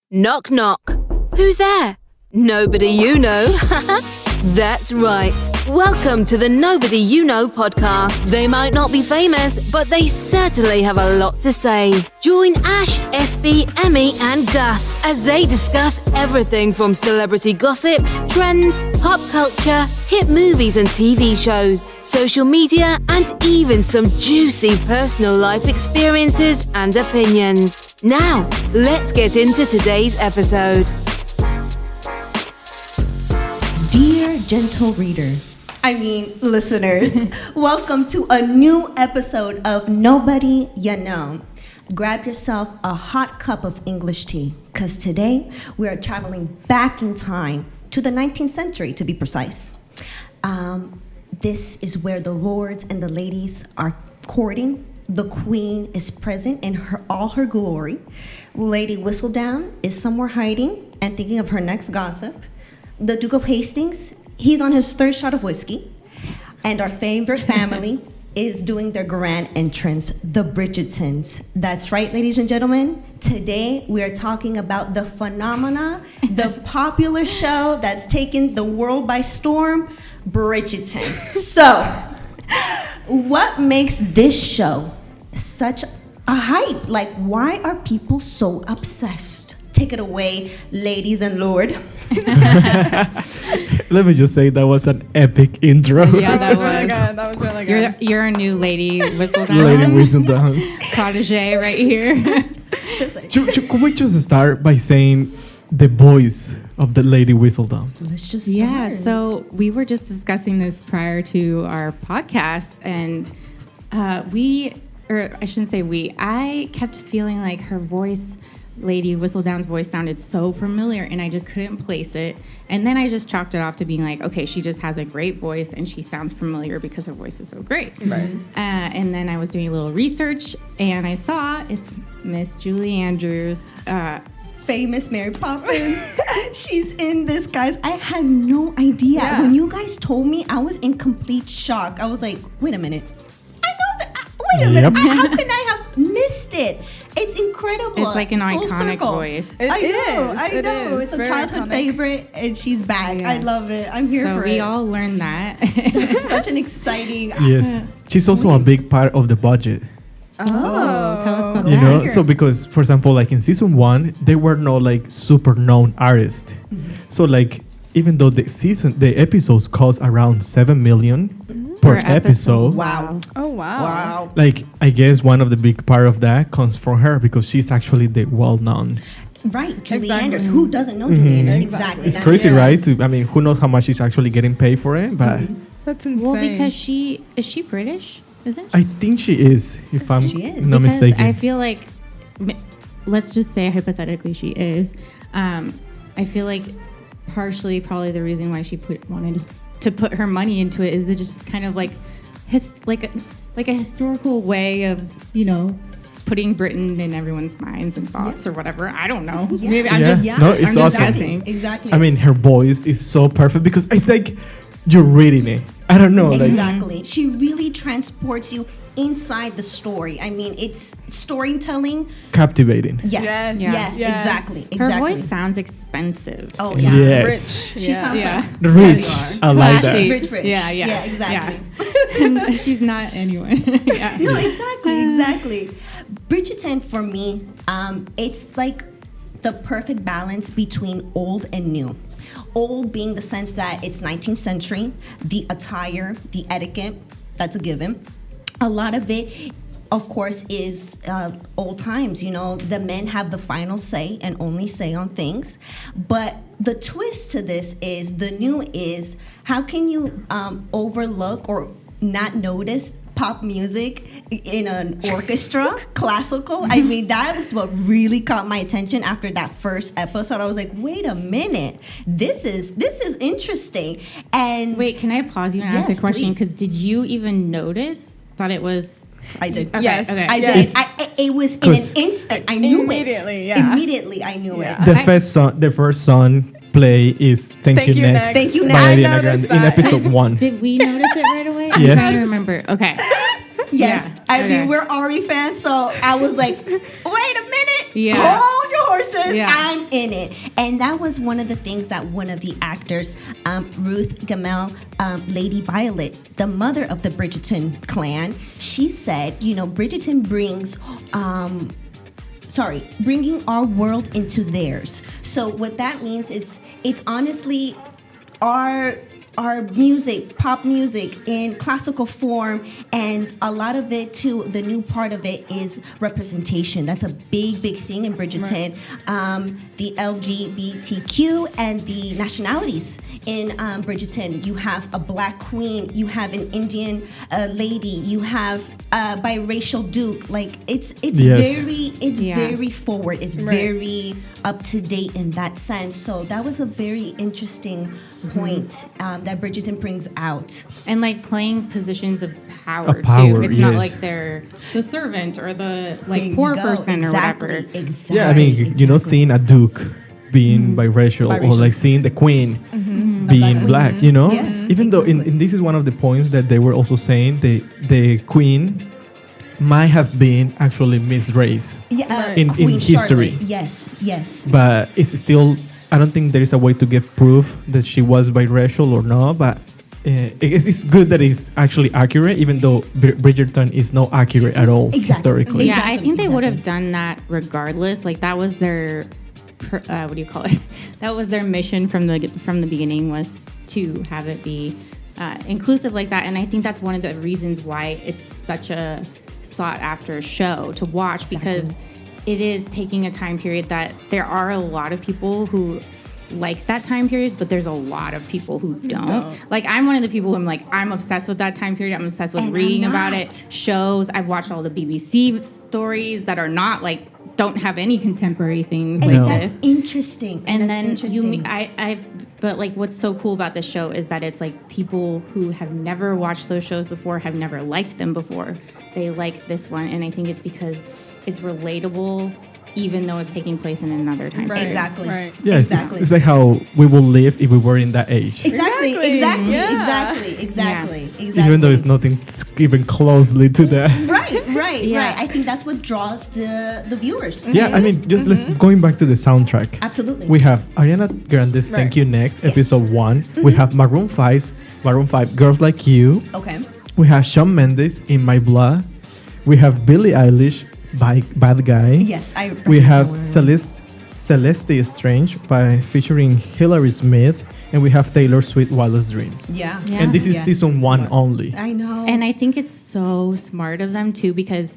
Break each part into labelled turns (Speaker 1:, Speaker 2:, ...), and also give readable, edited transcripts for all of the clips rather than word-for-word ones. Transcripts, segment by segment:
Speaker 1: Knock, knock. Who's there? Nobody you know. That's right. Welcome to the Nobody You Know podcast. They might not be famous, but they certainly have a lot to say. Join Ash, SB, Emmy, and Gus as they discuss everything from celebrity gossip, trends, pop culture, hit movies and TV shows, social media, and even some juicy personal life experiences and opinions. Now, let's get into today's episode.
Speaker 2: Dear gentle reader, listeners, welcome to a new episode of Nobody You Know. Grab yourself a hot cup of English tea, because today we are traveling back in time to the 19th century, to be precise. This is where the lords and the ladies are courting. The queen is present in all her glory. Lady Whistledown is somewhere hiding and thinking of her next gossip. The Duke of Hastings, he's on his third shot of whiskey. And our favorite family is doing their grand entrance, the Bridgertons. That's right, ladies and gentlemen. Today, we are talking about the phenomena, the popular show that's taken the world by storm, Bridgerton. So, what makes this show such a hype? Like, why are people so obsessed? Take it away, ladies and lord.
Speaker 3: Let me just say that was an epic intro.
Speaker 4: Yeah, that was really good. You're a new Lady Whistledown.
Speaker 3: Lady Whistledown.
Speaker 4: Protege right here.
Speaker 3: Could we just start by saying the voice of the Lady Whistledown?
Speaker 2: Let's just start.
Speaker 4: Yeah, so we were just discussing this prior to our podcast, and I kept feeling like her voice, Lady Whistledown's voice, sounded so familiar, and I just couldn't place it. And then I just chalked it off to being like, okay, she just has a great voice, and she sounds familiar because her voice is so great. Right. And then I was doing a little research, and I saw it's Miss Julie Andrews.
Speaker 2: Famous Mary Poppins. She's in this, guys. I had no idea. Yeah. When you guys told me, I was in complete shock. I was like, wait a minute. I know that. Wait a minute. How can I have missed it? It's incredible.
Speaker 4: It's like an
Speaker 2: Full
Speaker 4: iconic
Speaker 2: circle.
Speaker 4: Voice.
Speaker 2: I know. It's a childhood favorite, and she's back. Yeah. I love it. I'm here for it.
Speaker 4: So we all learned that.
Speaker 2: It's such an exciting.
Speaker 3: Yes. She's also a big part of the budget.
Speaker 4: Oh, tell us about that.
Speaker 3: You know, so because, for example, like in season 1, there were no like super known artists. Mm-hmm. So like, even though the episodes cost around 7 million per episode.
Speaker 2: Wow.
Speaker 5: Oh, wow.
Speaker 3: Like, I guess one of the big part of that comes from her because she's actually the well-known.
Speaker 2: Right, Julie Andrews. Who doesn't know Julie Andrews? Exactly.
Speaker 3: It's crazy, right? I mean, who knows how much she's actually getting paid for it? But
Speaker 5: that's insane.
Speaker 4: Well, because she British, isn't she?
Speaker 3: I think she is, if I'm not mistaken.
Speaker 4: I feel like, let's just say hypothetically she is. I feel like partially probably the reason why she wanted to put her money into it is it just kind of like a historical way of, you know, putting Britain in everyone's minds and thoughts or whatever. I don't know.
Speaker 2: Yeah.
Speaker 4: Maybe
Speaker 3: No, it's awesome.
Speaker 4: Guessing.
Speaker 2: Exactly.
Speaker 3: I mean, her voice is so perfect because I think you're reading it. I don't know.
Speaker 2: Exactly. She really transports you inside the story. I mean, it's storytelling.
Speaker 3: Captivating.
Speaker 2: Yes. Exactly.
Speaker 4: Her voice sounds expensive.
Speaker 2: Oh, yeah.
Speaker 3: Yes.
Speaker 5: Rich.
Speaker 2: She sounds like
Speaker 3: rich. I like that.
Speaker 2: Rich.
Speaker 4: Yeah,
Speaker 2: exactly.
Speaker 4: And she's not anyone. Yeah.
Speaker 2: No, exactly. Bridgerton, for me, it's like the perfect balance between old and new. Old being the sense that it's 19th century, the attire, the etiquette, that's a given. A lot of it, of course, is old times. You know, the men have the final say and only say on things. But the twist to this is, the new is, how can you overlook or not notice pop music in an orchestra, classical? I mean, that was what really caught my attention after that first episode. I was like, wait a minute, this is interesting. And
Speaker 4: wait, can I pause you and ask a question? Because did you even notice that it was?
Speaker 2: I did.
Speaker 4: Okay,
Speaker 5: yes,
Speaker 4: okay.
Speaker 2: I did. It was in an instant. I knew
Speaker 5: immediately,
Speaker 2: it.
Speaker 5: Yeah.
Speaker 2: Immediately, I knew it.
Speaker 3: The first song play is Thank You Next.
Speaker 2: Thank You
Speaker 3: by
Speaker 2: Next.
Speaker 3: Ariana Grande in episode 1.
Speaker 4: Did we notice it right away? I'm
Speaker 3: Yes.
Speaker 4: trying to remember. Okay.
Speaker 2: Yes.
Speaker 4: Yeah.
Speaker 2: I mean, we're Ari fans, so I was like, wait a minute.
Speaker 4: Yeah.
Speaker 2: Hold your horses.
Speaker 5: Yeah.
Speaker 2: I'm in it. And that was one of the things that one of the actors, Ruth Gamel, Lady Violet, the mother of the Bridgerton clan, she said, Bridgerton brings bringing our world into theirs. So what that means, it's honestly our music, pop music in classical form, and a lot of it too, the new part of it is representation. That's a big thing in Bridgerton. Right. The LGBTQ and the nationalities in Bridgerton. You have a black queen, you have an Indian lady, you have a biracial duke. Like it's
Speaker 3: Yes.
Speaker 2: very forward. It's very up to date in that sense. So that was a very interesting point that Bridgerton brings out.
Speaker 4: And like playing positions of power,
Speaker 3: power,
Speaker 4: too. It's not
Speaker 3: yes.
Speaker 4: like they're the servant or the
Speaker 2: There you
Speaker 4: poor
Speaker 2: go.
Speaker 4: person or whatever.
Speaker 2: Exactly.
Speaker 3: Yeah, I mean, seeing a duke being biracial, or like seeing the queen being black,
Speaker 2: Yes,
Speaker 3: even though in this is one of the points that they were also saying the queen might have been actually Miss Race, in
Speaker 2: Queen
Speaker 3: history.
Speaker 2: Charlotte. Yes.
Speaker 3: But it's still, I don't think there is a way to get proof that she was biracial or not, but it's good that it's actually accurate, even though Bridgerton is not accurate at all historically.
Speaker 4: Yeah, I think they would have done that regardless. Like that was their, what do you call it? That was their mission from the beginning, was to have it be inclusive like that. And I think that's one of the reasons why it's such a sought after show to watch, because it is taking a time period that there are a lot of people who like that time period, but there's a lot of people who don't. Like I'm one of the people who I'm obsessed with that time period. I'm obsessed with reading about it, shows. I've watched all the BBC stories that are not don't have any contemporary things like
Speaker 2: that's
Speaker 4: this.
Speaker 2: Interesting.
Speaker 4: And then but what's so cool about this show is that it's people who have never watched those shows before, have never liked them before. They like this one, and I think it's because it's relatable, even though it's taking place in another time period.
Speaker 2: Exactly.
Speaker 5: Right.
Speaker 3: Yeah,
Speaker 2: Exactly.
Speaker 3: it's like how we will live if we were in that age.
Speaker 2: Exactly.
Speaker 3: Even though it's nothing even closely to that.
Speaker 2: Right.
Speaker 4: Yeah.
Speaker 2: I think that's what draws the viewers.
Speaker 3: Yeah, I mean, just let's going back to the soundtrack.
Speaker 2: Absolutely.
Speaker 3: We have Ariana Grande's "Thank You Next," episode 1. We have Maroon 5, "Girls Like You."
Speaker 2: Okay.
Speaker 3: We have Shawn Mendes, "In My Blood." We have Billie Eilish, "Bad Guy."
Speaker 2: Yes, I.
Speaker 3: We have Celeste Strange featuring Hilary Smith, and we have Taylor Swift, "Wildest Dreams."
Speaker 2: Yeah.
Speaker 3: And this is season 1 only.
Speaker 2: I know.
Speaker 4: And I think it's so smart of them too, because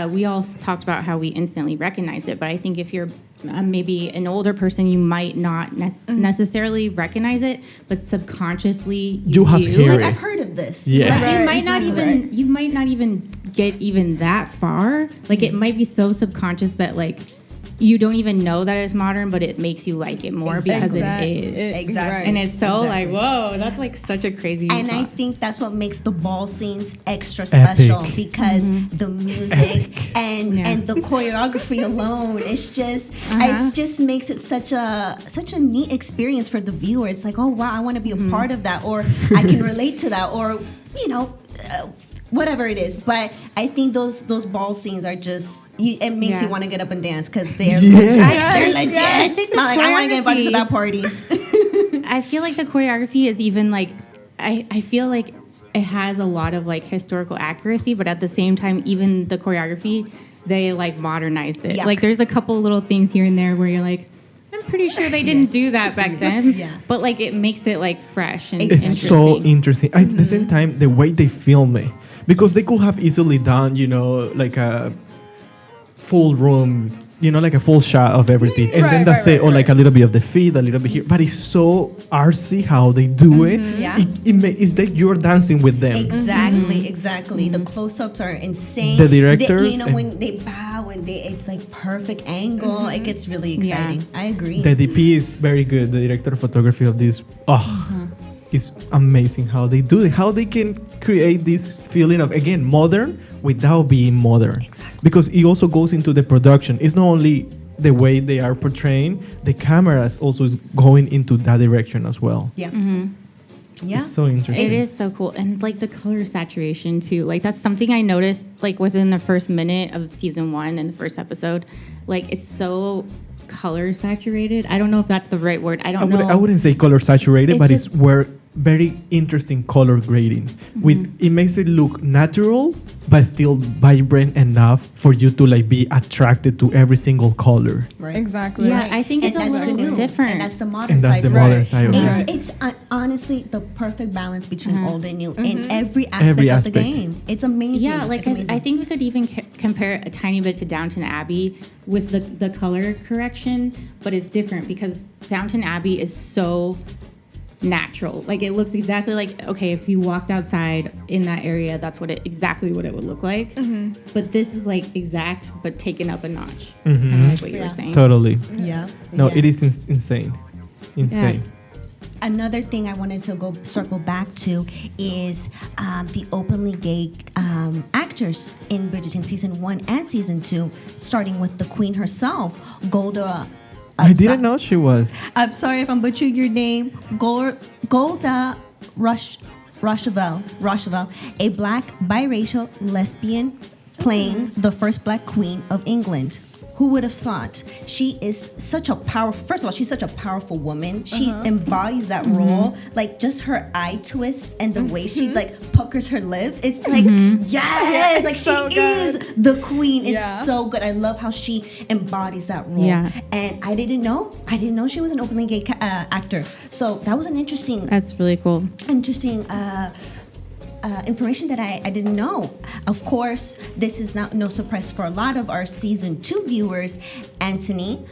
Speaker 4: we all talked about how we instantly recognized it. But I think if you're maybe an older person, you might not necessarily recognize it, but subconsciously you
Speaker 3: have
Speaker 4: do.
Speaker 3: heard it.
Speaker 2: I've heard of this.
Speaker 3: Yes.
Speaker 4: Like,
Speaker 5: Right,
Speaker 4: you might not even get even that far. Like it might be so subconscious that you don't even know that it's modern, but it makes you like it more because it is.
Speaker 2: Exactly.
Speaker 4: And it's so
Speaker 2: Exactly.
Speaker 4: whoa, that's such a crazy
Speaker 2: And I
Speaker 4: thought.
Speaker 2: think that's what makes the ball scenes extra special,
Speaker 3: Epic.
Speaker 2: because the music and the choreography alone, it just makes it such a neat experience for the viewer. It's like, oh wow, I want to be a part of that, or I can relate to that, or whatever it is. But I think those ball scenes are just, it makes you want to get up and dance, because they're
Speaker 3: Yes.
Speaker 2: legit.
Speaker 4: I think the
Speaker 2: I want to get invited to
Speaker 4: choreography-
Speaker 2: that party.
Speaker 4: I feel like the choreography is even I feel like it has a lot of historical accuracy, but at the same time, even the choreography, they modernized it.
Speaker 2: Yeah.
Speaker 4: There's a couple little things here and there where you're like, I'm pretty sure they didn't do that back then.
Speaker 2: Yeah.
Speaker 4: But it makes it fresh and
Speaker 3: It's
Speaker 4: interesting.
Speaker 3: so interesting. At the same time, the way they film it, because they could have easily done, a full room, a full shot of everything, and then that's it, or a little bit of the feet, a little bit here. But it's so artsy how they do it.
Speaker 2: Yeah.
Speaker 3: It's like you're dancing with them.
Speaker 2: Exactly. The close-ups are insane.
Speaker 3: The directors
Speaker 2: when they bow and it's perfect angle, it gets really exciting.
Speaker 4: Yeah.
Speaker 2: I agree.
Speaker 3: The DP is very good. The director of photography of this, it's amazing how they do it. How they can create this feeling of, again, modern without being modern. Exactly. Because it also goes into the production. It's not only the way they are portraying, the cameras also is going into that direction as well.
Speaker 2: Yeah.
Speaker 3: It's so interesting.
Speaker 4: It is so cool. And the color saturation too. That's something I noticed within the first minute of season 1 and the first episode. like it's so color saturated. I don't know if that's the right word. I don't know.
Speaker 3: I wouldn't say color saturated,
Speaker 4: It's
Speaker 3: but
Speaker 4: just-
Speaker 3: it's where very interesting color grading. It makes it look natural, but still vibrant enough for you to like be attracted to every single color.
Speaker 2: Right.
Speaker 5: Exactly.
Speaker 4: Yeah, I think it's a
Speaker 2: that's the
Speaker 4: little
Speaker 2: new,
Speaker 4: different.
Speaker 2: and that's the modern
Speaker 3: And that's
Speaker 2: side.
Speaker 3: the
Speaker 2: to it.
Speaker 3: modern side of it.
Speaker 2: It's honestly the perfect balance between old and new in every aspect
Speaker 3: Every
Speaker 2: of
Speaker 3: aspect.
Speaker 2: the game. It's amazing.
Speaker 4: Yeah, like
Speaker 2: It's
Speaker 4: 'cause
Speaker 2: amazing.
Speaker 4: I think we could even compare it a tiny bit to Downton Abbey with the color correction, but it's different because Downton Abbey is so natural. Like it looks exactly like, okay, if you walked outside in that area, that's exactly what it would look like. But this is like exact, but taken up a notch. It's kind of like what you were saying.
Speaker 3: Totally.
Speaker 2: yeah.
Speaker 3: No,
Speaker 2: Yeah.
Speaker 3: it is insane. Insane.
Speaker 2: Another thing I wanted to go circle back to is the openly gay actors in Bridgerton season 1 and season 2, starting with the queen herself, Golda.
Speaker 3: I didn't know she was.
Speaker 2: I'm sorry if I'm butchering your name. Golda Rochevelle, a black biracial lesbian playing the first black queen of England. Who would have thought? She is such a powerful, first of all, she's such a powerful woman. She embodies that role. Like just her eye twists and the way she like puckers her lips. It's like, yes, like
Speaker 5: so
Speaker 2: she is the queen. It's
Speaker 5: Yeah.
Speaker 2: so good. I love how she embodies that role.
Speaker 4: Yeah.
Speaker 2: And I didn't know she was an openly gay actor. So that was an interesting
Speaker 4: That's really cool.
Speaker 2: information that I didn't know. Of course, this is no surprise for a lot of our season 2 viewers. Anthony,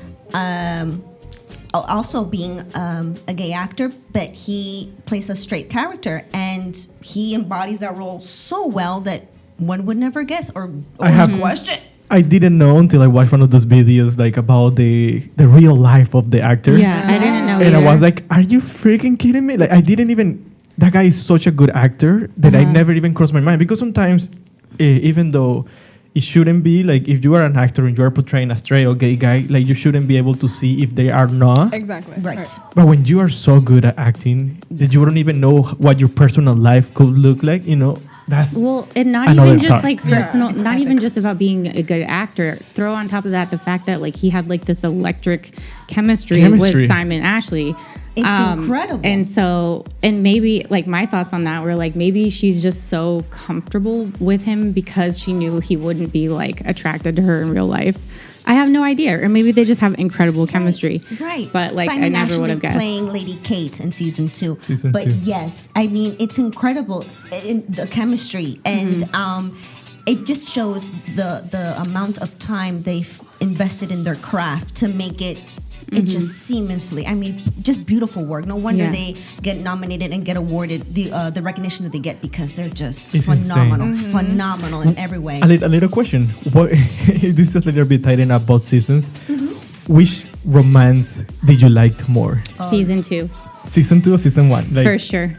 Speaker 2: also being a gay actor, but he plays a straight character, and he embodies that role so well that one would never guess or question.
Speaker 3: I didn't know until I watched one of those videos like about the real life of the actors.
Speaker 4: Yeah, I didn't know
Speaker 3: And
Speaker 4: either.
Speaker 3: I was like, are you freaking kidding me? Like I didn't even, that guy is such a good actor that I never even crossed my mind, because sometimes even though it shouldn't be like, if you are an actor and you are portraying a straight or gay guy, like you shouldn't be able to see if they are not.
Speaker 5: Exactly.
Speaker 2: Right.
Speaker 3: But when you are so good at acting that you don't even know what your personal life could look like, that's
Speaker 4: Well, and not
Speaker 3: Another
Speaker 4: even just
Speaker 3: thought.
Speaker 4: like personal,
Speaker 2: it's
Speaker 4: not
Speaker 2: epic.
Speaker 4: even just about being a good actor. Throw on top of that the fact that like he had like this electric chemistry.
Speaker 3: Chemistry.
Speaker 4: With Simon Ashley.
Speaker 2: It's incredible.
Speaker 4: And so, and maybe like my thoughts on that were like maybe she's just so comfortable with him because she knew he wouldn't be like attracted to her in real life. I have no idea. Or maybe they just have incredible chemistry.
Speaker 2: Right.
Speaker 4: But like
Speaker 2: Simon
Speaker 4: I never would
Speaker 2: Ashley
Speaker 4: have guessed.
Speaker 2: playing Lady Kate in season 2.
Speaker 3: Season
Speaker 2: but
Speaker 3: 2.
Speaker 2: yes, I mean it's incredible in the chemistry, and it just shows the amount of time they've invested in their craft to make it just seamlessly. I mean, just beautiful work. No wonder
Speaker 4: Yeah.
Speaker 2: they get nominated and get awarded the recognition that they get, because they're just
Speaker 3: It's
Speaker 2: phenomenal, phenomenal in every way.
Speaker 3: a little question. What this is a little bit tied in up both seasons. Which romance did you like more?
Speaker 4: Season 2,
Speaker 3: Season 2 or season 1? Like
Speaker 4: for sure.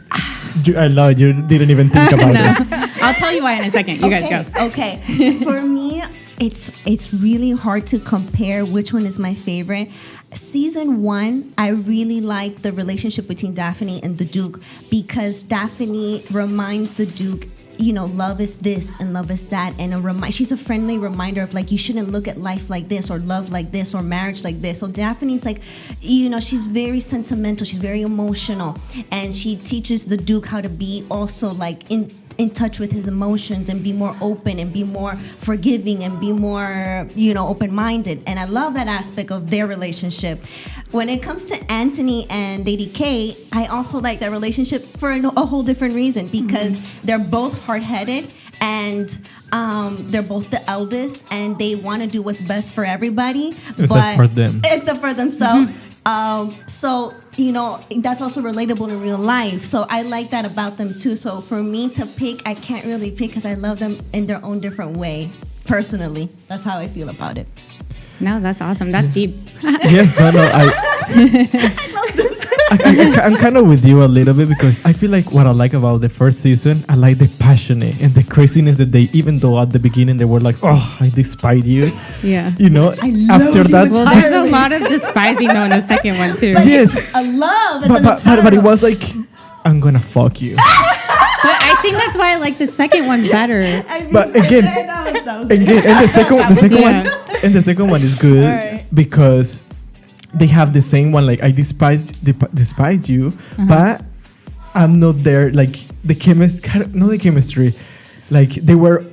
Speaker 3: I love it. You didn't even think about it.
Speaker 4: I'll tell you why in a second. You guys go.
Speaker 2: Okay. For me, it's really hard to compare which one is my favorite. Season 1, I really like the relationship between Daphne and the Duke, because Daphne reminds the Duke, love is this and love is that, and she's a friendly reminder of like, you shouldn't look at life like this, or love like this, or marriage like this. So Daphne's like, she's very sentimental, she's very emotional, and she teaches the Duke how to be also like in touch with his emotions and be more open and be more forgiving and be more, open-minded. And I love that aspect of their relationship. When it comes to Anthony and Lady K, I also like that relationship for a whole different reason, because they're both hard-headed, and they're both the eldest, and they want to do what's best for everybody.
Speaker 3: Except for them.
Speaker 2: Except for themselves. So, that's also relatable in real life. So I like that about them too. So for me to pick, I can't really pick, because I love them in their own different way. Personally, that's how I feel about it.
Speaker 4: No, that's awesome. That's deep.
Speaker 3: Yes, no, I'm kind of with you a little bit, because I feel like what I like about the first season, I like the passionate and the craziness that they, even though at the beginning they were like, oh, I despise you.
Speaker 4: Yeah.
Speaker 3: After that,
Speaker 4: Well, there's a lot of despising though in the second one too.
Speaker 2: But
Speaker 3: Yes.
Speaker 2: it's a love. It's
Speaker 3: but
Speaker 2: an
Speaker 3: it
Speaker 2: eternal.
Speaker 3: was like, I'm gonna fuck you.
Speaker 4: But I think that's why I like the second one better.
Speaker 2: I mean,
Speaker 3: But again,
Speaker 2: that was
Speaker 3: and the second
Speaker 4: Yeah.
Speaker 3: one, and the second one is good
Speaker 6: Alright.
Speaker 3: because they have the same one. Like I despise you, but I'm not there. Like the chemistry, like they were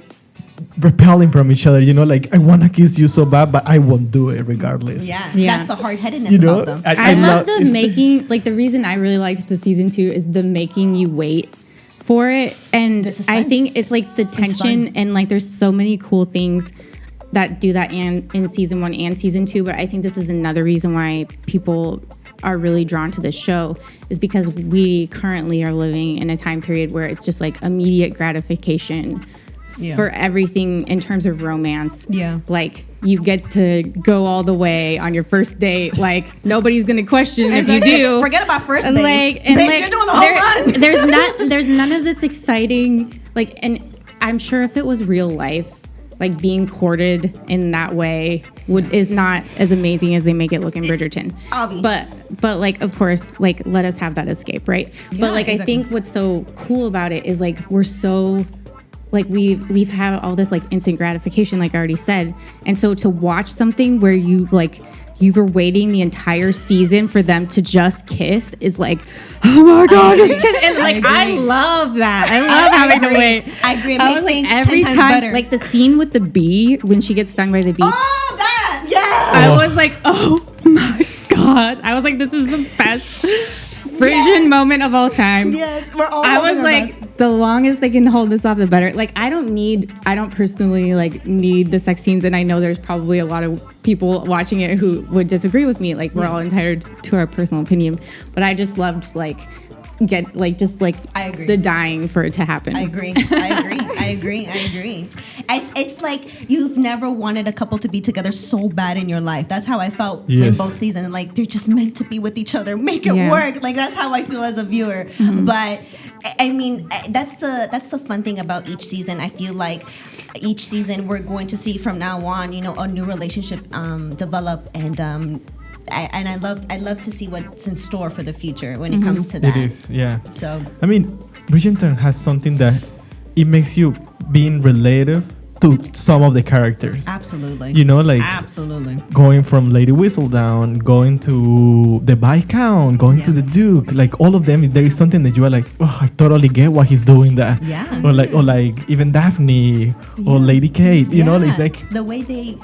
Speaker 3: repelling from each other. You know, like I want to kiss you so bad, but I won't do it regardless.
Speaker 2: Yeah,
Speaker 4: Yeah.
Speaker 2: that's the hard-headedness
Speaker 3: You know,
Speaker 2: about them.
Speaker 4: I love the
Speaker 3: it's-
Speaker 4: making, like the reason I really liked the season 2 is the making you wait for it. And
Speaker 2: The
Speaker 4: I
Speaker 2: suspense.
Speaker 4: think it's like the tension
Speaker 2: fun.
Speaker 4: and like there's so many cool things that do that in season 1 and season 2. But I think this is another reason why people are really drawn to this show is because we currently are living in a time period where it's just like immediate gratification
Speaker 2: Yeah.
Speaker 4: for everything in terms of romance.
Speaker 2: Yeah.
Speaker 4: Like you get to go all the way on your first date. Like nobody's gonna question if you do.
Speaker 2: Forget about first
Speaker 4: And,
Speaker 2: base.
Speaker 4: like, and
Speaker 2: Bitch,
Speaker 4: like,
Speaker 2: you're doing the whole run.
Speaker 4: there's none of this exciting like, and I'm sure if it was real life, like being courted in that way is not as amazing as they make it look in Bridgerton.
Speaker 2: Obvi.
Speaker 4: But like of course, like let us have that escape, right? But like
Speaker 2: exactly.
Speaker 4: I think what's so cool about it is like we're so like we've had all this like instant gratification, like I already said, and so to watch something where you were waiting the entire season for them to just kiss is like, oh my god, just kiss! And like I love that. I love having to wait.
Speaker 2: I agree. It
Speaker 4: I
Speaker 2: makes
Speaker 4: was like
Speaker 2: things
Speaker 4: every
Speaker 2: 10 times
Speaker 4: time,
Speaker 2: better.
Speaker 4: like the scene with the bee when she gets stung by the bee.
Speaker 2: Oh, that! Yeah!
Speaker 4: I was like, oh my god! I was like, this is the best Frisian moment of all time.
Speaker 2: Yes, we're all
Speaker 4: I was
Speaker 2: holding our
Speaker 4: like,
Speaker 2: breath.
Speaker 4: the longest they can hold this off, the better. Like, I don't personally like need the sex scenes, and I know there's probably a lot of people watching it who would disagree with me. Like, we're all entitled to our personal opinion, but I just loved
Speaker 2: I agree.
Speaker 4: the dying for it to happen.
Speaker 2: I agree. It's like you've never wanted a couple to be together so bad in your life. That's how I felt in
Speaker 3: Yes.
Speaker 2: both seasons. Like they're just meant to be with each other. Make it
Speaker 4: Yeah.
Speaker 2: work. Like that's how I feel as a viewer. But I mean, that's the fun thing about each season. I feel like each season we're going to see from now on, you know, a new relationship develop and. I love to see what's in store for the future when it comes to that.
Speaker 3: It is, yeah.
Speaker 2: So
Speaker 3: I mean, Bridgerton has something that it makes you being relative to some of the characters.
Speaker 2: absolutely,
Speaker 3: You know, like
Speaker 2: absolutely.
Speaker 3: going from Lady Whistledown, going to the Viscount, going to
Speaker 2: Yeah.
Speaker 3: the Duke, like all of them, there is something that you are like, oh, I totally get why he's doing that.
Speaker 2: Yeah.
Speaker 3: Or like even Daphne or
Speaker 2: Yeah.
Speaker 3: Lady Kate, you know, it's
Speaker 2: Yeah.
Speaker 3: like
Speaker 2: the way they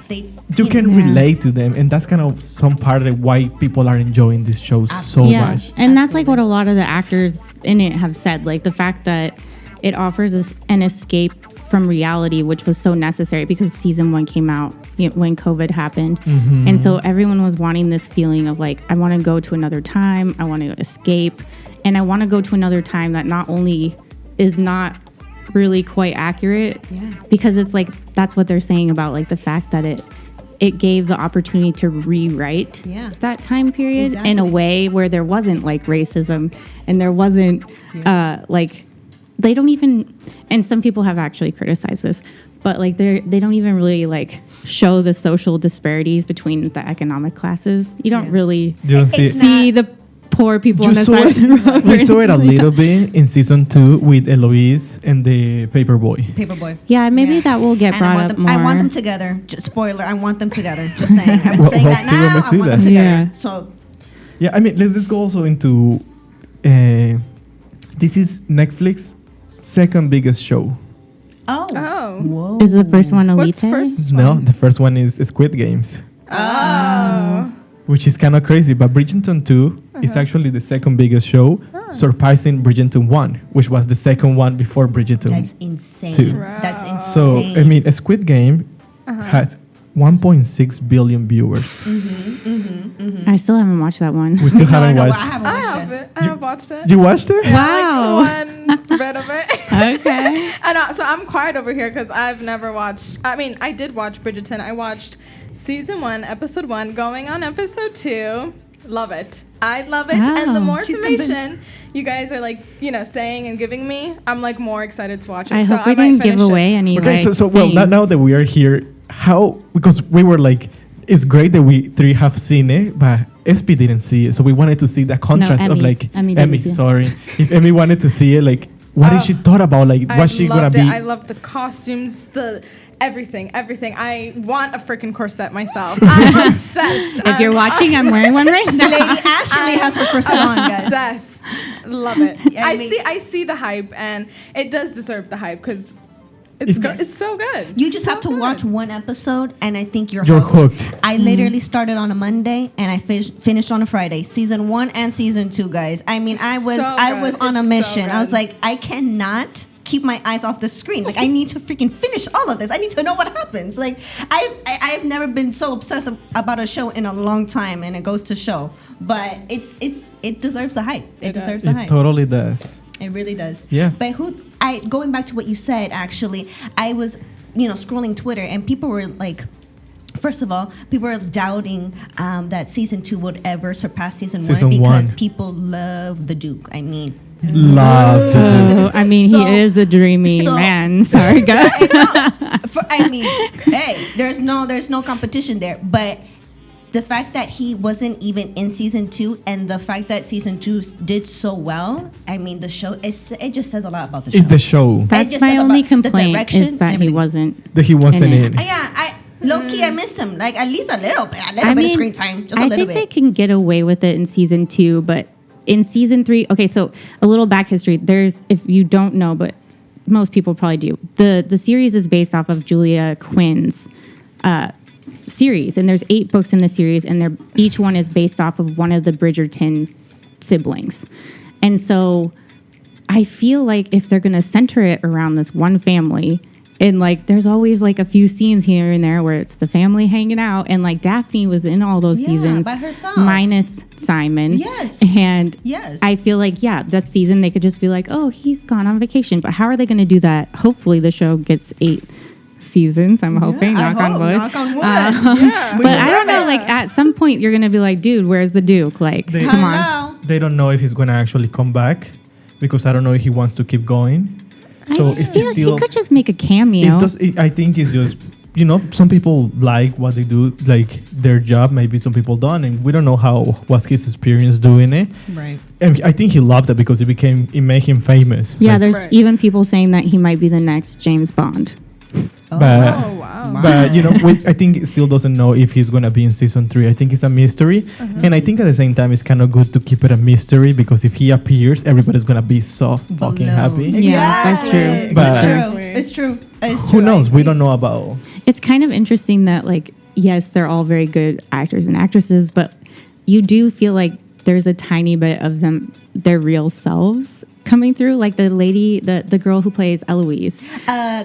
Speaker 3: you can
Speaker 4: Yeah.
Speaker 3: relate to them, and that's kind of some part of why people are enjoying this show so
Speaker 2: Absolutely.
Speaker 3: much.
Speaker 4: And that's like what a lot of the actors in it have said, like the fact that it offers us an escape from reality, which was so necessary because season 1 came out when COVID happened. And so everyone was wanting this feeling of like, I want to go to another time, I want to escape, and I want to go to another time that not only is not really quite accurate, because it's like, that's what they're saying about like the fact that it gave the opportunity to rewrite that time period in a
Speaker 2: Exactly.
Speaker 4: way where there wasn't like racism and there wasn't like they don't even, and some people have actually criticized this, but like they don't even really like show the social disparities between the economic classes. You don't really
Speaker 3: You don't see
Speaker 2: It's
Speaker 3: it.
Speaker 4: see the poor people
Speaker 3: You
Speaker 4: on the
Speaker 3: saw
Speaker 4: side of the road.
Speaker 3: We saw it a
Speaker 4: or anything
Speaker 3: little
Speaker 4: like
Speaker 3: bit in season 2 with Eloise and the Paperboy.
Speaker 2: Paperboy.
Speaker 4: that. Yeah, maybe that will get
Speaker 2: And
Speaker 4: brought
Speaker 2: I want
Speaker 4: up
Speaker 2: them,
Speaker 4: more.
Speaker 2: I want them together. Just spoiler, I want them together. Just saying. I'm
Speaker 3: We'll-
Speaker 2: saying
Speaker 3: we'll
Speaker 2: that
Speaker 3: see when
Speaker 2: now.
Speaker 3: we see
Speaker 2: I want
Speaker 3: that.
Speaker 2: them together.
Speaker 4: Yeah.
Speaker 2: So
Speaker 3: Yeah, I mean, let's go also into this is Netflix second biggest show.
Speaker 6: Oh.
Speaker 2: Whoa.
Speaker 4: Is the first one Elite?
Speaker 6: What's first?
Speaker 3: No, the first one is Squid Games,
Speaker 6: Oh.
Speaker 3: which is kind of crazy. But Bridgerton 2 is actually the second biggest show, surpassing Bridgerton 1, which was the second one before Bridgerton.
Speaker 2: That's insane.
Speaker 3: Two.
Speaker 2: That's insane.
Speaker 3: So, I mean, a Squid Game had 1.6 billion viewers.
Speaker 4: I still haven't watched that one.
Speaker 3: We still
Speaker 2: No,
Speaker 3: haven't
Speaker 2: no,
Speaker 3: watched.
Speaker 2: I haven't
Speaker 6: I
Speaker 2: watched
Speaker 6: have
Speaker 2: it.
Speaker 6: it. I have watched it.
Speaker 3: You watched it?
Speaker 4: Wow.
Speaker 6: Like one bit of it.
Speaker 4: Okay.
Speaker 6: And so I'm quiet over here because I've never watched. I mean, I did watch Bridgerton. I watched season 1, episode 1, going on episode 2. Love it. I love it. And the
Speaker 4: Wow.
Speaker 6: more
Speaker 2: She's
Speaker 6: information you guys are like, saying and giving me, I'm like more excited to watch it.
Speaker 4: I
Speaker 6: so
Speaker 4: hope we
Speaker 6: might
Speaker 4: didn't give
Speaker 6: finish it.
Speaker 4: away any.
Speaker 3: Okay,
Speaker 4: like,
Speaker 3: so well, now
Speaker 4: things.
Speaker 3: that we are here, because we were like, it's great that we three have seen it, but SP didn't see it, so we wanted to see that contrast of
Speaker 4: Emmy.
Speaker 3: like
Speaker 4: Emmy didn't see it.
Speaker 3: Sorry, if Emmy wanted to see it, like what did she thought about? Like,
Speaker 6: I
Speaker 3: what's she gonna
Speaker 6: loved
Speaker 3: be?
Speaker 6: it. I love the costumes, the everything. I want a freaking corset myself. I'm obsessed.
Speaker 4: If you're watching, I'm wearing one right now.
Speaker 2: Lady Ashley has her corset on, guys.
Speaker 6: obsessed. Love it.
Speaker 2: Yeah, I mean-
Speaker 6: I see the hype, and it does deserve the hype because
Speaker 3: It's-
Speaker 6: it's so good.
Speaker 2: You just
Speaker 6: So
Speaker 2: have to
Speaker 6: good.
Speaker 2: watch one episode, and I think you're
Speaker 3: hooked.
Speaker 2: I literally started on a Monday, and I finished on a Friday. Season 1 and season 2, guys. I mean, I was
Speaker 6: good.
Speaker 2: on a
Speaker 6: It's so
Speaker 2: mission. I was
Speaker 6: good.
Speaker 2: like, I cannot keep my eyes off the screen. Like, I need to freaking finish all of this. I need to know what happens. Like, I've never been so obsessed about a show in a long time, and it goes to show. But it deserves the hype. It deserves the
Speaker 3: It
Speaker 2: hype.
Speaker 3: totally does.
Speaker 2: It really does.
Speaker 3: Yeah.
Speaker 2: But going back to what you said, actually, I was, scrolling Twitter, and people were like, first of all, people were doubting that season 2 would ever surpass season 1 because
Speaker 3: 1.
Speaker 2: people love the Duke. I mean,
Speaker 3: Love to do.
Speaker 4: Oh, I mean,
Speaker 2: So-
Speaker 4: he is the dreamy
Speaker 2: so-
Speaker 4: man. Sorry, guys.
Speaker 2: Hey, there's no competition there. But the fact that he wasn't even in season 2, and the fact that season 2 did so well, I mean, the show, it just says a lot about the show.
Speaker 3: It's the show
Speaker 4: That's
Speaker 2: just
Speaker 4: my
Speaker 2: says
Speaker 4: only
Speaker 2: about the
Speaker 4: complaint
Speaker 2: direction
Speaker 4: is
Speaker 2: and
Speaker 4: that he
Speaker 2: everything.
Speaker 4: wasn't.
Speaker 3: that he wasn't
Speaker 4: in it.
Speaker 3: in.
Speaker 2: Yeah, low key, I missed him. Like, at least a little bit of screen time. Just a
Speaker 4: I
Speaker 2: little
Speaker 4: think
Speaker 2: bit.
Speaker 4: they can get away with it in season 2, but in season 3, okay, so a little back history. There's, if you don't know, but most people probably do, the series is based off of Julia Quinn's series, and there's 8 books in the series, and each one is based off of one of the Bridgerton siblings. And so I feel like if they're going to center it around this one family, and like there's always like a few scenes here and there where it's the family hanging out, and like Daphne was in all those seasons
Speaker 2: by herself.
Speaker 4: minus Simon.
Speaker 2: Yes.
Speaker 4: And
Speaker 2: Yes.
Speaker 4: I feel like, that season they could just be like, oh, he's gone on vacation. But how are they going to do that? Hopefully the show gets 8 seasons. I'm hoping.
Speaker 2: I
Speaker 4: Knock on
Speaker 2: hope,
Speaker 4: wood.
Speaker 2: Knock on wood.
Speaker 6: Yeah.
Speaker 2: We
Speaker 4: But I don't
Speaker 2: deserve
Speaker 4: know,
Speaker 2: it.
Speaker 4: like at some point you're going to be like, dude, where's the Duke? Like,
Speaker 3: They-
Speaker 4: come on.
Speaker 2: Hello.
Speaker 3: They don't know if he's gonna actually come back because I don't know if he wants to keep going. So
Speaker 4: I
Speaker 3: it's
Speaker 4: feel like
Speaker 3: still.
Speaker 4: he could just make a cameo.
Speaker 3: It's just. I think it's just. Some people like what they do, like their job. Maybe some people don't, and we don't know how was his experience doing it.
Speaker 2: Right.
Speaker 3: And I think he loved it because it made him famous.
Speaker 4: Yeah,
Speaker 3: Like,
Speaker 4: there's
Speaker 6: Right.
Speaker 4: even people saying that he might be the next James Bond.
Speaker 3: but
Speaker 6: Oh wow.
Speaker 3: but I think it still doesn't know if he's gonna be in season 3. I think it's a mystery, and I think at the same time it's kind of good to keep it a mystery because if he appears, everybody's gonna be so fucking happy.
Speaker 4: Yeah, that's true.
Speaker 3: But-
Speaker 2: It's true.
Speaker 6: Exactly.
Speaker 2: It's true. It's
Speaker 3: Who
Speaker 2: true.
Speaker 3: knows?
Speaker 2: I
Speaker 3: We
Speaker 2: agree.
Speaker 3: don't know about.
Speaker 4: It's kind of interesting that, like, yes, they're all very good actors and actresses, but you do feel like there's a tiny bit of them, their real selves coming through. Like the lady, the girl who plays Eloise.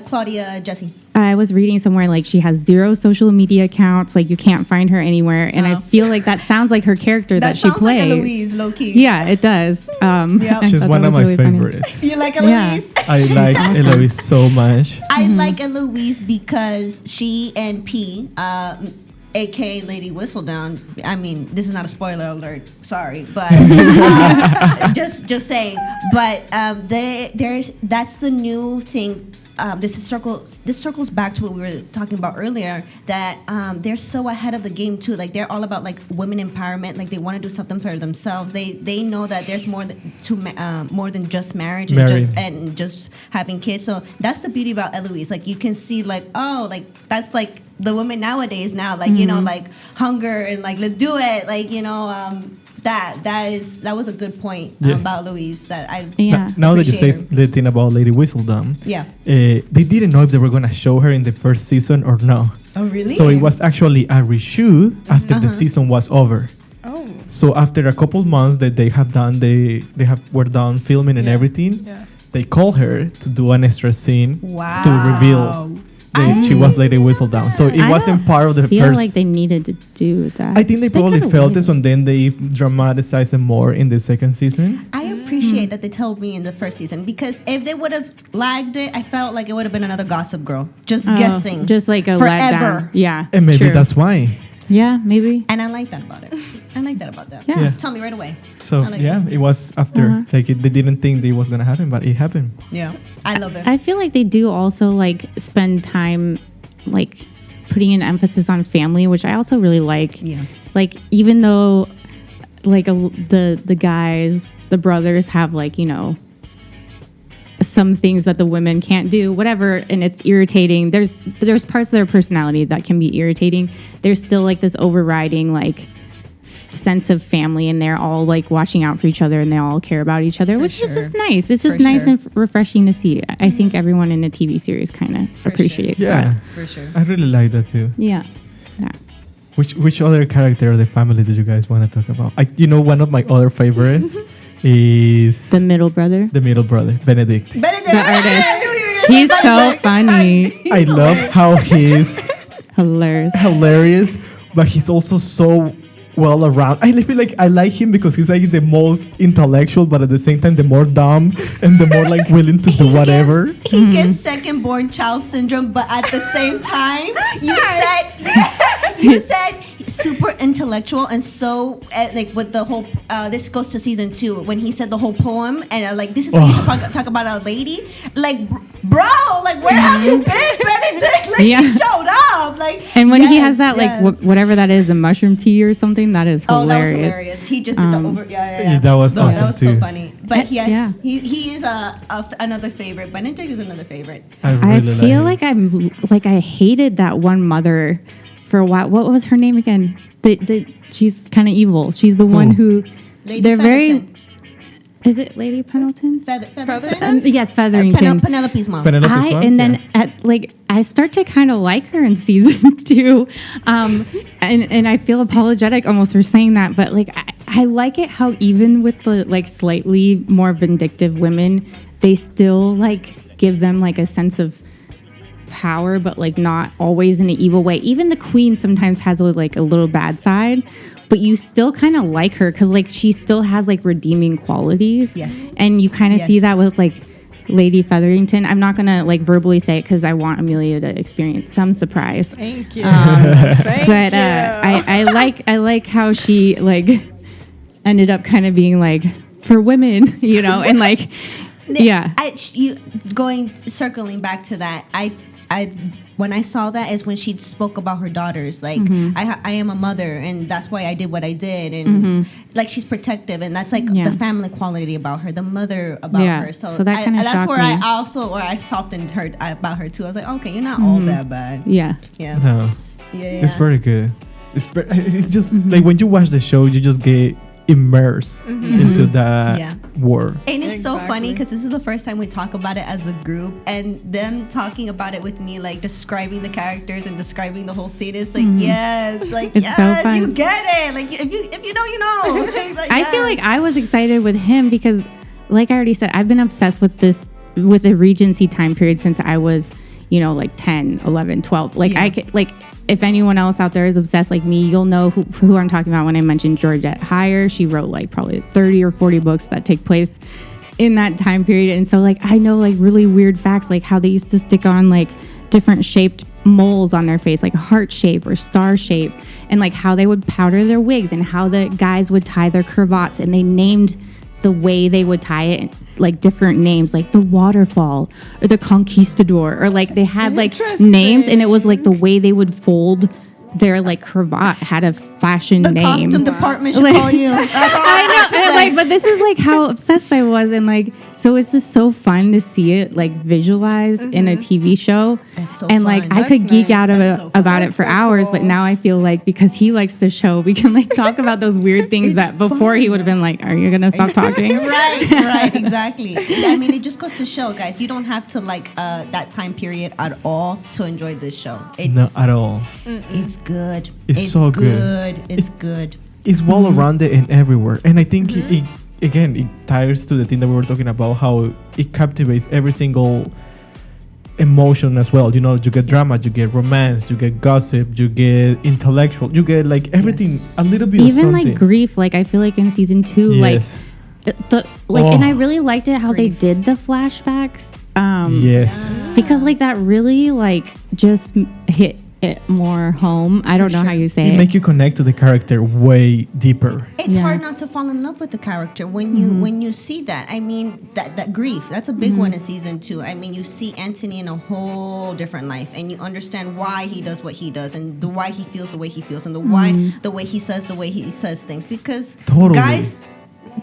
Speaker 2: Claudia Jesse.
Speaker 4: I was reading somewhere like she has 0 social media accounts. Like you can't find her anywhere, and I feel like that sounds like her character that, she
Speaker 2: sounds
Speaker 4: plays.
Speaker 2: like Eloise, low key.
Speaker 4: Yeah, it does.
Speaker 2: Yep.
Speaker 4: I
Speaker 3: She's
Speaker 4: thought
Speaker 3: one
Speaker 4: that
Speaker 3: of
Speaker 4: was
Speaker 3: my
Speaker 4: really funny.
Speaker 3: favorites.
Speaker 2: You like
Speaker 4: Yeah.
Speaker 2: Eloise?
Speaker 3: I like Eloise so much.
Speaker 2: I like Eloise because she and P, aka Lady Whistledown. I mean, this is not a spoiler alert. Sorry, but just saying. But that's the new thing. This circles back to what we were talking about earlier. That they're so ahead of the game too. Like they're all about like women empowerment. Like they want to do something for themselves. They know that there's more than just marriage and just having kids. So that's the beauty about Eloise. Like you can see like that's like the women nowadays now. Like like hunger and like let's do it. Like that was a good point
Speaker 3: Yes.
Speaker 2: about Louise that I
Speaker 4: Yeah.
Speaker 3: Now that you say
Speaker 2: appreciate
Speaker 3: the thing about Lady Whistledown,
Speaker 2: yeah.
Speaker 3: they didn't know if they were gonna show her in the first season or no.
Speaker 2: Oh really?
Speaker 3: So it was actually a reshoot after the season was over.
Speaker 6: Oh.
Speaker 3: So after a couple months that they have done, were done filming and
Speaker 6: Yeah.
Speaker 3: everything.
Speaker 6: Yeah.
Speaker 3: They called her to do an extra scene
Speaker 2: Wow.
Speaker 3: to reveal that she was Lady Whistledown. So it
Speaker 4: I
Speaker 3: wasn't
Speaker 4: don't
Speaker 3: part of the
Speaker 4: feel
Speaker 3: first.
Speaker 4: like they needed to do that.
Speaker 3: I think they probably
Speaker 4: could've
Speaker 3: felt
Speaker 4: waited.
Speaker 3: this, and then they dramatized it more in the second season.
Speaker 2: I appreciate that they told me in the first season because if they would have lagged it, I felt like it would have been another Gossip Girl. Just
Speaker 4: Oh,
Speaker 2: guessing.
Speaker 4: just like a
Speaker 2: Forever.
Speaker 4: letdown. Yeah,
Speaker 3: And maybe
Speaker 4: true.
Speaker 3: that's why.
Speaker 4: Yeah, maybe.
Speaker 2: And I like that about it. I like that about that.
Speaker 4: Yeah.
Speaker 3: Yeah.
Speaker 2: Tell me right away.
Speaker 3: So
Speaker 2: I like
Speaker 3: yeah, it was after. Like they didn't think it was gonna happen, but it happened.
Speaker 2: Yeah. I love it.
Speaker 4: I feel like they do also like spend time like putting an emphasis on family, which I also really like.
Speaker 2: Yeah.
Speaker 4: Like even though like the guys, the brothers have like, some things that the women can't do, whatever, and it's irritating. There's parts of their personality that can be irritating. There's still like this overriding like sense of family, and they're all like watching out for each other, and they all care about each other, which is just nice. It's just nice and refreshing to see. I think everyone in a TV series kind of appreciates that.
Speaker 2: For sure.
Speaker 3: I really like that too.
Speaker 4: Yeah.
Speaker 3: Which other character of the family did you guys want to talk about? One of my other favorites is
Speaker 4: The middle brother.
Speaker 3: the middle brother, Benedict.
Speaker 4: The artist. He's so funny.
Speaker 3: I love how he's
Speaker 4: Hilarious.
Speaker 3: but he's also so well around. I feel like I like him because he's like the most intellectual, but at the same time the more dumb and the more like willing to do whatever.
Speaker 2: He gives second born child syndrome, but at the same time, you said super intellectual, and so like with the whole this goes to season 2 when he said the whole poem, and like this is when you talk about a lady, like bro, like where have you been, Benedict? Like he showed up, like,
Speaker 4: and when he has that like whatever that is, the mushroom tea or something, that is hilarious.
Speaker 2: Oh, that was hilarious. He just did the over. Yeah.
Speaker 3: That was awesome
Speaker 2: That was
Speaker 3: too.
Speaker 2: so funny. But he is another favorite. Benedict is another favorite.
Speaker 4: I feel like I hated that one mother for a while. What was her name again? She's kind of evil. She's the one who
Speaker 2: Lady
Speaker 4: very. Is it Lady Pendleton?
Speaker 2: Featherington?
Speaker 4: Yes, Featherington.
Speaker 2: Penelope's mom.
Speaker 4: Then I start to kind of like her in season 2, and I feel apologetic almost for saying that, but like I like it how even with the like slightly more vindictive women, they still like give them like a sense of power, but like not always in an evil way. Even the queen sometimes has a little bad side, but you still kind of like her because like she still has like redeeming qualities.
Speaker 2: Yes.
Speaker 4: And you kind of see that with like Lady Featherington. I'm not gonna like verbally say it because I want Amelia to experience some surprise.
Speaker 6: Thank you.
Speaker 4: But I like how she like ended up kind of being like for women, and like
Speaker 2: circling back to that, I when I saw that is when she spoke about her daughters, like I am a mother and that's why I did what I did, and like she's protective, and that's like the family quality about her, the mother about her. So
Speaker 4: that kind of
Speaker 2: that's where
Speaker 4: me.
Speaker 2: I softened her about her too. I was like, okay, you're not all that bad.
Speaker 4: Yeah.
Speaker 3: No.
Speaker 2: Yeah.
Speaker 3: It's very good. It's just like when you watch the show, you just get immersed into that world.
Speaker 2: And it's so funny because this is the first time we talk about it as a group, and them talking about it with me, like describing the characters and describing the whole scene. It's like
Speaker 4: It's so fun.
Speaker 2: You get it. Like if you know, you know.
Speaker 4: I feel like I was excited with him because, like I already said, I've been obsessed with the Regency time period since I was, like 10, 11, 12. Like I could, like. If anyone else out there is obsessed like me, you'll know who I'm talking about when I mentioned Georgette Heyer. She wrote like probably 30 or 40 books that take place in that time period. And so like I know like really weird facts, like how they used to stick on like different shaped moles on their face, like heart shape or star shape, and like how they would powder their wigs and how the guys would tie their cravats, and they named the way they would tie it like different names, like the waterfall or the conquistador, or like they had like names, and it was like the way they would fold their like cravat had a fashion name.
Speaker 2: The costume department should call you. That's all
Speaker 4: I know, like, but this is like how obsessed I was, and like so it's just so fun to see it like visualized in a TV show.
Speaker 2: That's so
Speaker 4: and
Speaker 2: fun.
Speaker 4: like I could geek out about it for hours,
Speaker 6: cool.
Speaker 4: but now I feel like because he likes the show, we can like talk about those weird things that before he would have been like, "Are you gonna stop talking?"
Speaker 2: right, exactly. I mean, it just goes to show, guys, you don't have to like that time period at all to enjoy this show.
Speaker 3: Not at all.
Speaker 2: It's good.
Speaker 3: It's so good.
Speaker 2: It's good.
Speaker 3: It's well rounded and everywhere, and I think it ties to the thing that we were talking about, how it captivates every single emotion as well. You get drama, you get romance, you get gossip, you get intellectual, you get like everything, a little bit
Speaker 4: even
Speaker 3: of something.
Speaker 4: like grief. Like I feel like in season 2,
Speaker 3: Yes.
Speaker 4: and I really liked it how they did the flashbacks.
Speaker 3: Yes.
Speaker 4: Because like that really like just hit it more home. I don't know how you say
Speaker 3: It
Speaker 4: it.
Speaker 3: make you connect to the character way deeper.
Speaker 2: It's hard not to fall in love with the character when you see that. I mean, that grief, that's a big one in season 2. I mean, you see Anthony in a whole different life, and you understand why he does what he does, and why he feels the way he feels, and the way he says things. Because
Speaker 3: Totally.
Speaker 2: guys,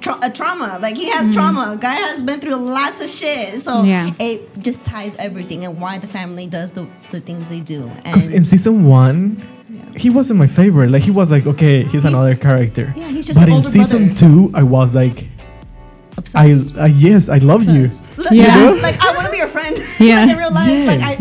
Speaker 2: trauma. Like he has trauma. Guy has been through lots of shit. So it just ties everything and why the family does the things they do.
Speaker 3: Because in season 1, he wasn't my favorite. Like he was like, okay, he's another character.
Speaker 2: Yeah, he's just
Speaker 3: but
Speaker 2: an
Speaker 3: in
Speaker 2: older
Speaker 3: season
Speaker 2: brother.
Speaker 3: 2, I was like,
Speaker 2: Obsessed.
Speaker 3: yes, I love you.
Speaker 4: Yeah.
Speaker 2: Like I want to be your friend.
Speaker 4: Yeah.
Speaker 2: Like in real life.
Speaker 3: Yes.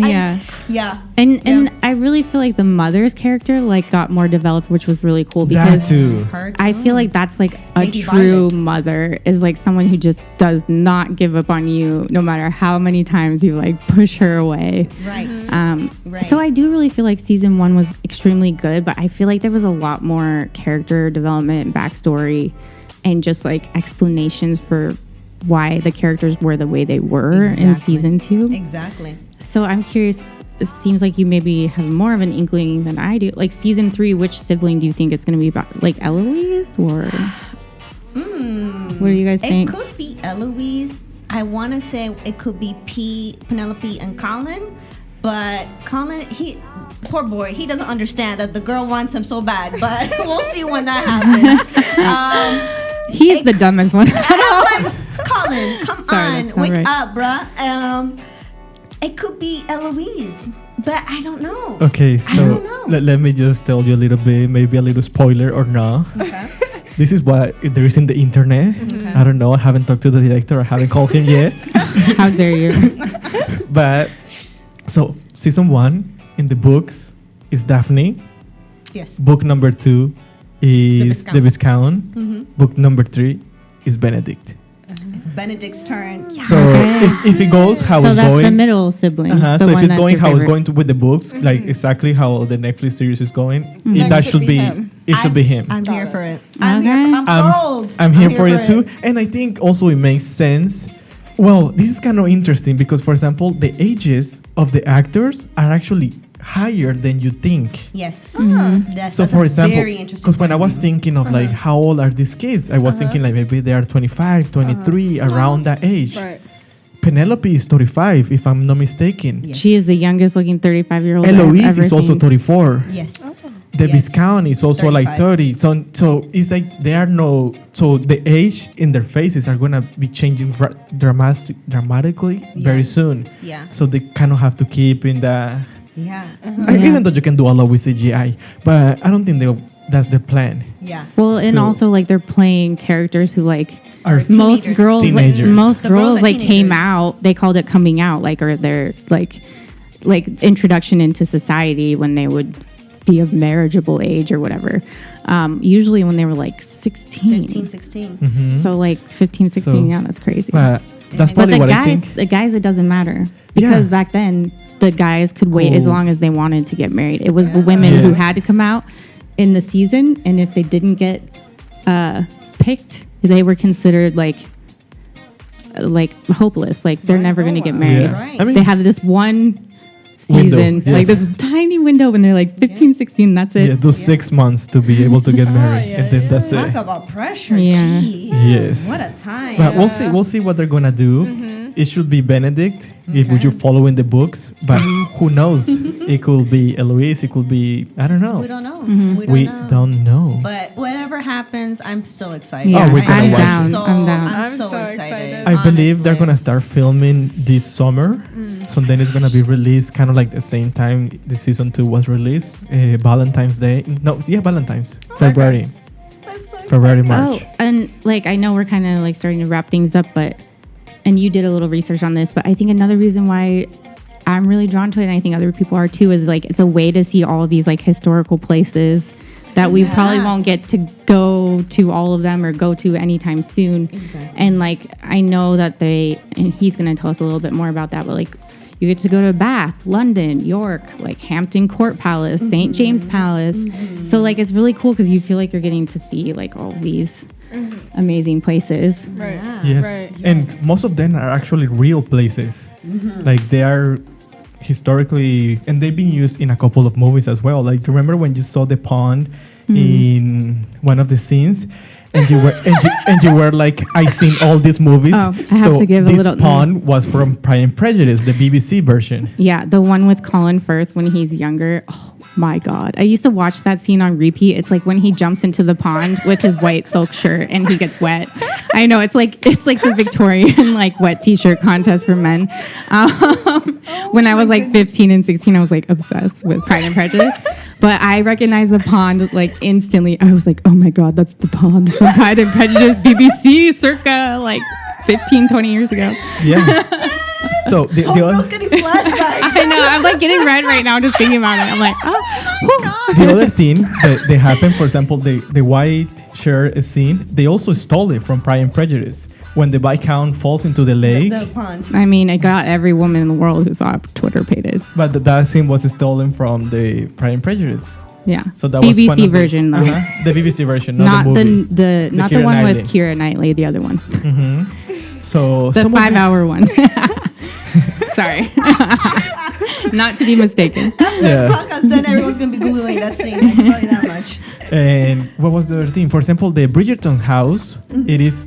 Speaker 2: Like
Speaker 4: Yeah. And I really feel like the mother's character like got more developed, which was really cool because
Speaker 3: That too.
Speaker 2: Her
Speaker 4: I
Speaker 2: too.
Speaker 4: feel like that's like a
Speaker 2: Maybe
Speaker 4: true
Speaker 2: Violet.
Speaker 4: mother is like someone who just does not give up on you no matter how many times you like push her away.
Speaker 2: Right. Right.
Speaker 4: So I do really feel like season 1 was extremely good, but I feel like there was a lot more character development, backstory, and just like explanations for why the characters were the way they were in season 2.
Speaker 2: Exactly.
Speaker 4: So I'm curious, it seems like you maybe have more of an inkling than I do. Like season 3, which sibling do you think it's going to be about? Like Eloise or? What do you guys think?
Speaker 2: It could be Eloise. I want to say it could be Penelope and Colin. But Colin, poor boy, he doesn't understand that the girl wants him so bad. But we'll see when that happens.
Speaker 4: He's the dumbest one.
Speaker 2: I'm like, Colin, come
Speaker 4: Sorry,
Speaker 2: on,
Speaker 4: that's not
Speaker 2: wake
Speaker 4: right.
Speaker 2: up, bruh. It could be Eloise, but I don't know.
Speaker 3: Okay,
Speaker 2: don't
Speaker 3: so
Speaker 2: know.
Speaker 3: let me just tell you a little bit, maybe a little spoiler or not.
Speaker 2: Okay.
Speaker 3: This is what there is in the internet. I don't know. I haven't talked to the director. I haven't called him yet.
Speaker 4: How dare you?
Speaker 3: But so season 1 in the books is Daphne.
Speaker 2: Yes.
Speaker 3: Book number 2 is the Viscount. Book number 3 is Benedict.
Speaker 2: It's Benedict's turn. Yeah.
Speaker 3: So if it goes how
Speaker 4: So
Speaker 3: it's
Speaker 4: that's
Speaker 3: going,
Speaker 4: the middle sibling. the
Speaker 3: so if
Speaker 4: one
Speaker 3: it's
Speaker 4: that's
Speaker 3: going
Speaker 4: your
Speaker 3: how it's
Speaker 4: favorite.
Speaker 3: going to with the books, like exactly how the Netflix series is going,
Speaker 6: Then
Speaker 3: that
Speaker 6: it should
Speaker 3: should
Speaker 6: be
Speaker 3: be
Speaker 6: him.
Speaker 3: it should be him.
Speaker 2: I'm
Speaker 6: Got
Speaker 2: here
Speaker 6: it.
Speaker 2: for it.
Speaker 4: Okay.
Speaker 2: Sold.
Speaker 3: I'm here for it too. And I think also it makes sense. Well, this is kind of interesting because, for example, the ages of the actors are actually higher than you think.
Speaker 2: Yes.
Speaker 4: Mm-hmm.
Speaker 2: That's
Speaker 3: For
Speaker 2: a
Speaker 3: example,
Speaker 2: very interesting.
Speaker 3: because when I
Speaker 2: point
Speaker 3: was
Speaker 2: of view.
Speaker 3: thinking of like how old are these kids, I was thinking like maybe they are 25, 23, around that age.
Speaker 6: Right.
Speaker 3: Penelope is 35, if I'm not mistaken.
Speaker 2: Yes.
Speaker 4: She is the youngest looking 35-year-old.
Speaker 3: Eloise is also 34.
Speaker 2: Yes.
Speaker 3: The
Speaker 2: Yes.
Speaker 3: Viscount is also like
Speaker 2: 35.
Speaker 3: 30. So it's like there are no. So the age in their faces are gonna be changing dramatically very soon.
Speaker 2: Yeah.
Speaker 3: So they kind of have to keep in the.
Speaker 2: Yeah.
Speaker 3: Even though you can do a lot with CGI, but I don't think that's the plan.
Speaker 2: Yeah.
Speaker 4: Well, and
Speaker 3: So-
Speaker 4: also like they're playing characters who like
Speaker 3: Are
Speaker 4: most
Speaker 2: teenagers.
Speaker 4: girls
Speaker 3: Teenagers.
Speaker 4: most
Speaker 2: The girls
Speaker 4: girls
Speaker 2: are
Speaker 4: like came
Speaker 2: teenagers.
Speaker 4: out. They called it coming out, like or their like introduction into society when they would be of marriageable age or whatever. Usually when they were like 16.
Speaker 2: 15, 16.
Speaker 3: Mhm.
Speaker 4: So like 15, 16,
Speaker 3: So-
Speaker 4: yeah, that's crazy.
Speaker 3: But that's
Speaker 4: But
Speaker 3: probably
Speaker 4: the
Speaker 3: what I
Speaker 4: guys,
Speaker 3: think.
Speaker 4: the guys, it doesn't matter because
Speaker 3: Yeah.
Speaker 4: back then the guys could wait as
Speaker 3: Cool.
Speaker 4: long as they wanted to get married. It was the women who
Speaker 3: Yes.
Speaker 4: had to come out in the season, and if they didn't get picked, they were considered like hopeless. Like they're never going to get married.
Speaker 3: Yeah.
Speaker 2: Right.
Speaker 3: I mean,
Speaker 4: They have this one
Speaker 3: Window,
Speaker 4: season, like
Speaker 3: yes.
Speaker 4: this tiny window when they're like 15, 16. That's it.
Speaker 3: yeah, those 6 months to be able to get married, and then that's
Speaker 2: Talk
Speaker 3: it.
Speaker 2: about pressure.
Speaker 4: Yeah.
Speaker 2: Jeez.
Speaker 3: Yes.
Speaker 2: What a time.
Speaker 3: But we'll see what they're gonna do. It should be Benedict if would you follow in the books, but who knows? It could be Eloise. It could be I don't know.
Speaker 2: we don't know.
Speaker 3: We don't know.
Speaker 2: But whatever happens, I'm still excited.
Speaker 4: Yeah,
Speaker 3: Oh, we're gonna
Speaker 4: I'm
Speaker 3: watch
Speaker 4: down.
Speaker 3: it.
Speaker 4: I'm down.
Speaker 2: I'm
Speaker 6: I'm
Speaker 2: so
Speaker 6: so
Speaker 2: excited.
Speaker 6: excited.
Speaker 3: I believe they're
Speaker 2: honestly.
Speaker 3: gonna start filming this summer, so then it's gonna be released kind of like the same time the season 2 was released, Valentine's Day. No, yeah, Valentine's, February,
Speaker 2: That's so
Speaker 3: February,
Speaker 2: exciting.
Speaker 3: March.
Speaker 4: Oh, and like I know we're kind of like starting to wrap things up, but and you did a little research on this, but I think another reason why I'm really drawn to it, and I think other people are too, is like it's a way to see all of these like historical places that we probably won't get to go to all of them or go to anytime soon.
Speaker 2: Exactly.
Speaker 4: And like I know that and he's going to tell us a little bit more about that, but like you get to go to Bath, London, York, like Hampton Court Palace, St. James Palace. So like it's really cool because you feel like you're getting to see like all these amazing places.
Speaker 6: Right.
Speaker 2: Yeah.
Speaker 3: Yes.
Speaker 6: Right.
Speaker 3: And most of them are actually real places. Like they are historically, and they've been used in a couple of movies as well. Like remember when you saw the pond in one of the scenes, and you were like, I seen all these movies.
Speaker 4: Oh, I have to give a
Speaker 3: this
Speaker 4: little-
Speaker 3: pawn was from Pride and Prejudice, the BBC version.
Speaker 4: Yeah, the one with Colin Firth when he's younger. Oh my God. I used to watch that scene on repeat. It's like when he jumps into the pond with his white silk shirt and he gets wet. I know it's like the Victorian like wet t-shirt contest for men. When I was like 15 and 16, I was like obsessed with Pride and Prejudice. But I recognized the pond like instantly. I was like, oh my God, that's the pond from Pride and Prejudice BBC circa like 15, 20 years ago.
Speaker 3: Yeah. So the
Speaker 2: Girls
Speaker 3: other,
Speaker 2: getting flashbacks.
Speaker 4: I know. I'm like getting red right now just thinking about it. I'm like, oh.
Speaker 3: the other thing that they happened, for example, the white shirt scene, they also stole it from Pride and Prejudice. When the Viscount falls into the lake,
Speaker 2: The pond.
Speaker 4: I mean, it got every woman in the world who saw it Twitter pated.
Speaker 3: but that scene was stolen from the Pride and Prejudice.
Speaker 4: Yeah.
Speaker 3: So that was one
Speaker 4: BBC
Speaker 3: of the-
Speaker 4: version though.
Speaker 3: The BBC version,
Speaker 4: Not
Speaker 3: not the movie.
Speaker 4: the not the
Speaker 3: Keira
Speaker 4: one
Speaker 3: Knightley.
Speaker 4: with Keira Knightley, the other one.
Speaker 3: So
Speaker 4: The
Speaker 3: some of
Speaker 4: 5-hour one. Sorry. Not to be mistaken.
Speaker 3: Yeah.
Speaker 2: Podcast done, everyone's gonna be googling that scene. I can tell you that much.
Speaker 3: And what was the other thing? For example, the Bridgerton house, it is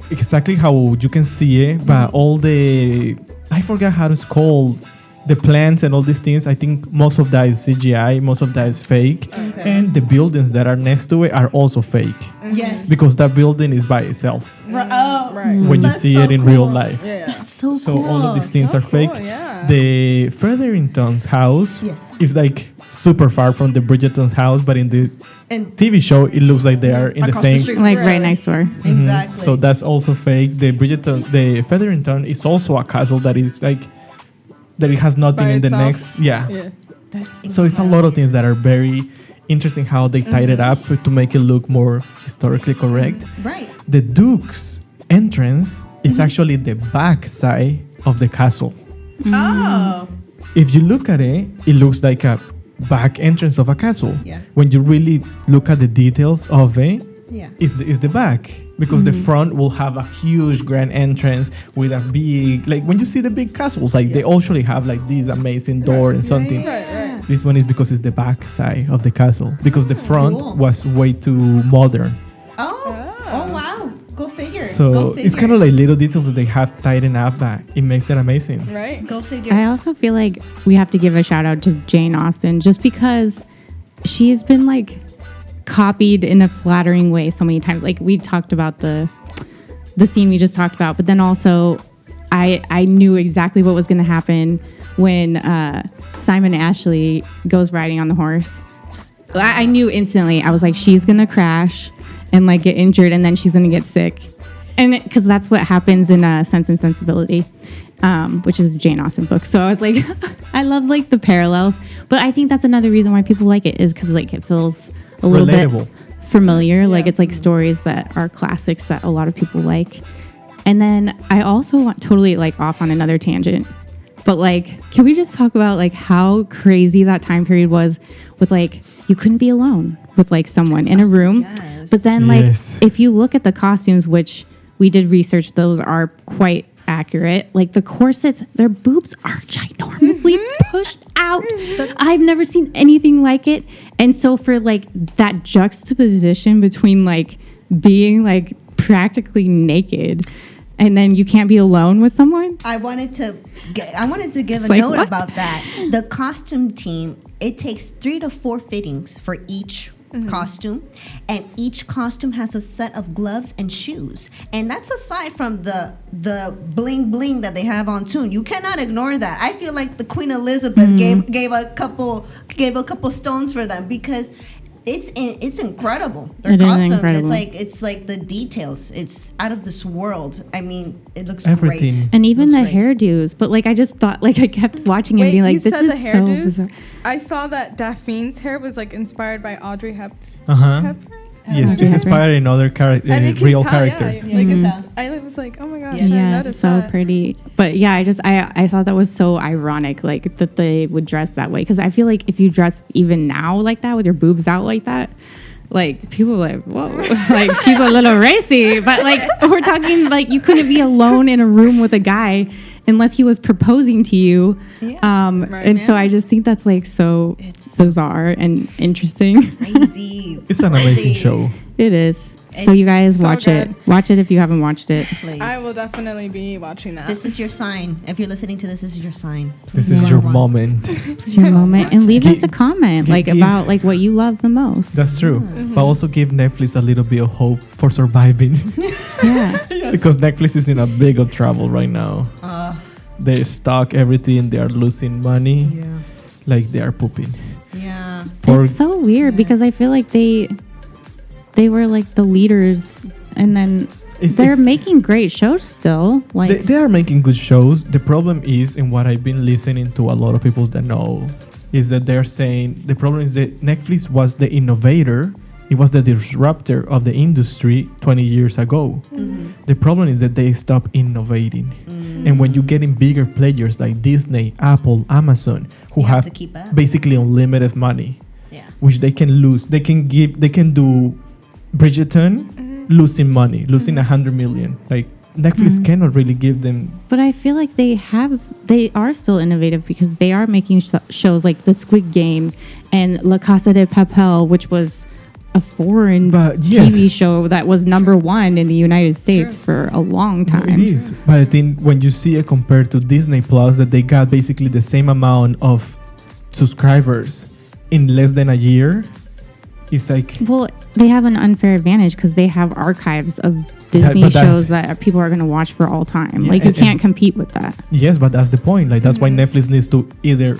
Speaker 3: exactly how you can see it, but all the, I forgot how it's called, the plants and all these things, I think most of that is CGI, most of that is fake.
Speaker 2: Okay.
Speaker 3: And the buildings that are next to it are also fake
Speaker 2: Yes.
Speaker 3: because that building is by itself
Speaker 2: Oh,
Speaker 6: Right.
Speaker 3: when you
Speaker 2: That's
Speaker 3: see
Speaker 2: so
Speaker 3: it in real
Speaker 2: cool.
Speaker 3: life.
Speaker 6: Yeah.
Speaker 2: That's so
Speaker 3: So
Speaker 2: cool.
Speaker 3: all of these things
Speaker 6: So
Speaker 3: are fake.
Speaker 6: cool, yeah.
Speaker 3: The Featherington's house
Speaker 2: Yes.
Speaker 3: is like super far from the Bridgerton's house, but in the
Speaker 2: And
Speaker 3: TV show, it looks like they are in the
Speaker 2: across the
Speaker 3: same.
Speaker 2: street.
Speaker 4: Like
Speaker 2: Really?
Speaker 4: right next door.
Speaker 2: Exactly.
Speaker 3: So that's also fake. The Featherington is also a castle that is like that it has nothing
Speaker 6: By
Speaker 3: in the
Speaker 6: itself?
Speaker 3: next. Yeah.
Speaker 6: Yeah.
Speaker 2: That's
Speaker 3: So it's a lot of things that are very interesting how they tied it up to make it look more historically correct.
Speaker 2: right.
Speaker 3: The Duke's entrance is actually the back side of the castle.
Speaker 2: Oh.
Speaker 3: If you look at it, it looks like a back entrance of a castle.
Speaker 2: Yeah.
Speaker 3: When you really look at the details of it,
Speaker 2: Yeah.
Speaker 3: is the back, because the front will have a huge grand entrance with a big, like when you see the big castles, like they usually have like this amazing door and something.
Speaker 6: Right, right.
Speaker 3: This one is because it's the back side of the castle, because the front
Speaker 2: Cool.
Speaker 3: was way too modern.
Speaker 2: Oh. Oh wow. Go figure. Go
Speaker 3: So
Speaker 2: figure.
Speaker 3: it's kind of like little details that they have tightened up, but it makes it amazing.
Speaker 6: Right.
Speaker 2: Go figure.
Speaker 4: I also feel like we have to give a shout out to Jane Austen just because she's been like copied in a flattering way so many times. Like we talked about the scene we just talked about, but then also I knew exactly what was going to happen when Simon Ashley goes riding on the horse. I knew instantly. I was like, she's going to crash and like get injured, and then she's going to get sick. And because that's what happens in Sense and Sensibility, which is a Jane Austen book. So I was like, I love like the parallels, but I think that's another reason why people like it is because like it feels a little
Speaker 3: Relatable.
Speaker 4: bit familiar. Like it's like stories that are classics that a lot of people like. And then I also want totally like off on another tangent, but like, can we just talk about like how crazy that time period was with like, you couldn't be alone with like someone in a room.
Speaker 2: yes.
Speaker 4: But then like,
Speaker 3: Yes.
Speaker 4: if you look at the costumes, which we did research, those are quite accurate. Like the corsets, their boobs are ginormously pushed out. I've never seen anything like it. And so for like that juxtaposition between like being like practically naked and then you can't be alone with someone.
Speaker 2: I wanted to give
Speaker 4: It's
Speaker 2: a
Speaker 4: like,
Speaker 2: note
Speaker 4: what?
Speaker 2: about that. The costume team, it takes 3 to 4 fittings for each costume, and each costume has a set of gloves and shoes. And that's aside from the bling bling that they have on too. You cannot ignore that. I feel like the Queen Elizabeth gave a couple stones for them because it's incredible. Their
Speaker 4: It is
Speaker 2: costumes,
Speaker 4: incredible.
Speaker 2: it's like the details. It's out of this world. I mean, it looks
Speaker 3: Everything.
Speaker 2: great.
Speaker 4: And even the
Speaker 2: Looks great.
Speaker 4: hairdos. But like I just thought like I kept watching and being like,
Speaker 6: you
Speaker 4: this
Speaker 6: said
Speaker 4: is
Speaker 6: the
Speaker 4: so
Speaker 6: hairdos?
Speaker 4: bizarre.
Speaker 6: I saw that Daphne's hair was like inspired by Audrey Hepburn.
Speaker 3: Yes,
Speaker 4: Audrey
Speaker 3: it's
Speaker 4: Hepburn.
Speaker 3: inspired in other
Speaker 6: And you can
Speaker 3: real
Speaker 6: tell,
Speaker 3: characters.
Speaker 6: Yeah, like
Speaker 2: you can
Speaker 6: it's,
Speaker 2: tell.
Speaker 6: I was like, oh my gosh, I
Speaker 4: Yeah,
Speaker 6: noticed
Speaker 4: so
Speaker 6: that.
Speaker 4: pretty. But yeah, I thought that was so ironic, like that they would dress that way. Because I feel like if you dress even now like that with your boobs out like that, like people are like, whoa, like she's a little racy. But like we're talking like you couldn't be alone in a room with a guy unless he was proposing to you.
Speaker 2: Yeah.
Speaker 6: Right,
Speaker 4: And so
Speaker 6: yeah.
Speaker 4: I just think that's like so
Speaker 2: It's
Speaker 4: bizarre and interesting.
Speaker 2: crazy.
Speaker 3: It's an amazing show.
Speaker 4: It is. So you guys
Speaker 6: so
Speaker 4: watch
Speaker 6: good.
Speaker 4: it. Watch it if you haven't watched it.
Speaker 2: Please.
Speaker 6: I will definitely be watching that.
Speaker 2: This is your sign. If you're listening to this is your sign. Please
Speaker 3: This is
Speaker 2: go
Speaker 3: your
Speaker 2: on.
Speaker 3: moment.
Speaker 4: It's your moment, and leave us a comment like
Speaker 3: give-
Speaker 4: about like what you love the most.
Speaker 3: That's true. But also give Netflix a little bit of hope for surviving.
Speaker 4: Yeah.
Speaker 3: Because Netflix is in a big of trouble right now. They stock everything. They are losing money.
Speaker 2: Yeah.
Speaker 3: Like they are pooping.
Speaker 2: Yeah.
Speaker 3: For
Speaker 4: It's so weird because I feel like they were like the leaders, and then they're making great shows still. Like
Speaker 3: they are making good shows. The problem is, and what I've been listening to a lot of people that know, is that they're saying the problem is that Netflix was the innovator. It was the disruptor of the industry 20 years ago. The problem is that they stopped innovating. And when you get in bigger players like Disney, Apple, Amazon, who
Speaker 2: You have
Speaker 3: have
Speaker 2: to keep up.
Speaker 3: basically unlimited money,
Speaker 2: Yeah.
Speaker 3: which they can lose. They can do Bridgerton losing money, losing 100 million. Like Netflix cannot really give them.
Speaker 4: But I feel like they are still innovative because they are making shows like The Squid Game and La Casa de Papel, which was a foreign
Speaker 3: But yes.
Speaker 4: TV show that was #1 in the United States for a long time.
Speaker 3: It is. But I think when you see it compared to Disney Plus, that they got basically the same amount of subscribers in less than a year, it's like
Speaker 4: Well, they have an unfair advantage because they have archives of Disney
Speaker 3: but that's-
Speaker 4: shows that people are going to watch for all time.
Speaker 3: Yeah,
Speaker 4: like you
Speaker 3: and-
Speaker 4: can't compete with that.
Speaker 3: yes, but that's the point. Like that's why Netflix needs to either